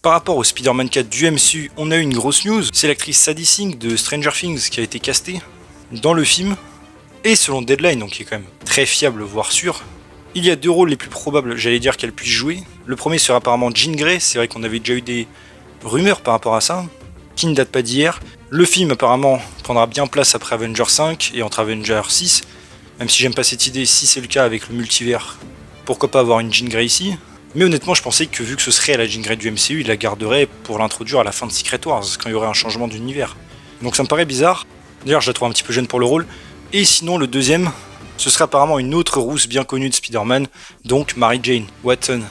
Par rapport au Spider-Man 4 du MCU, on a eu une grosse news, c'est l'actrice Sadie Sink de Stranger Things qui a été castée dans le film, et selon Deadline, donc qui est quand même très fiable voire sûr, il y a 2 rôles les plus probables, j'allais dire qu'elle puisse jouer. Le premier sera apparemment Jean Grey, c'est vrai qu'on avait déjà eu des rumeurs par rapport à ça, qui ne datent pas d'hier. Le film apparemment prendra bien place après Avengers 5 et entre Avengers 6, même si j'aime pas cette idée, si c'est le cas avec le multivers, pourquoi pas avoir une Jean Grey ici. Mais honnêtement je pensais que vu que ce serait la Jean Grey du MCU, il la garderait pour l'introduire à la fin de Secret Wars, quand il y aurait un changement d'univers. Donc ça me paraît bizarre, d'ailleurs je la trouve un petit peu jeune pour le rôle. Et sinon le deuxième, ce serait apparemment une autre rousse bien connue de Spider-Man, donc Mary Jane Watson.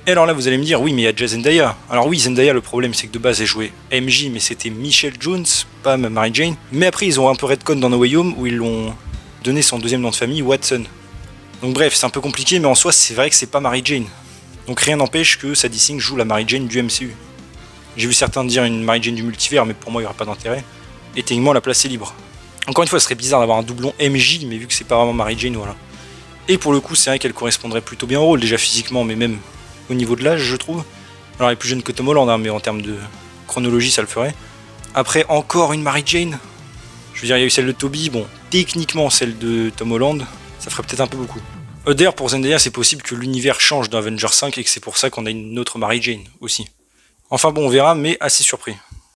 Et alors là vous allez me dire, oui mais il y a déjà Zendaya. Alors oui, Zendaya, le problème c'est que de base elle jouait MJ, mais c'était Michelle Jones, pas Mary Jane. Mais après ils ont un peu retcon dans No Way Home, où ils l'ont donné son deuxième nom de famille, Watson. Donc bref, c'est un peu compliqué, mais en soi c'est vrai que c'est pas Mary Jane. Donc rien n'empêche que Sadie Sink joue la Mary Jane du MCU. J'ai vu certains dire une Mary Jane du multivers, mais pour moi il n'y aurait pas d'intérêt. Et techniquement la place est libre. Encore une fois, ce serait bizarre d'avoir un doublon MJ, mais vu que c'est pas vraiment Mary Jane, voilà. Et pour le coup, c'est vrai qu'elle correspondrait plutôt bien au rôle, déjà physiquement, mais même au niveau de l'âge, je trouve. Alors elle est plus jeune que Tom Holland, hein, mais en termes de chronologie, ça le ferait. Après, encore une Mary Jane. Je veux dire, il y a eu celle de Tobey, bon, techniquement celle de Tom Holland, ça ferait peut-être un peu beaucoup. D'ailleurs, pour Zendaya, c'est possible que l'univers change dans Avengers 5 et que c'est pour ça qu'on a une autre Mary Jane aussi. Enfin bon, on verra, mais assez surpris.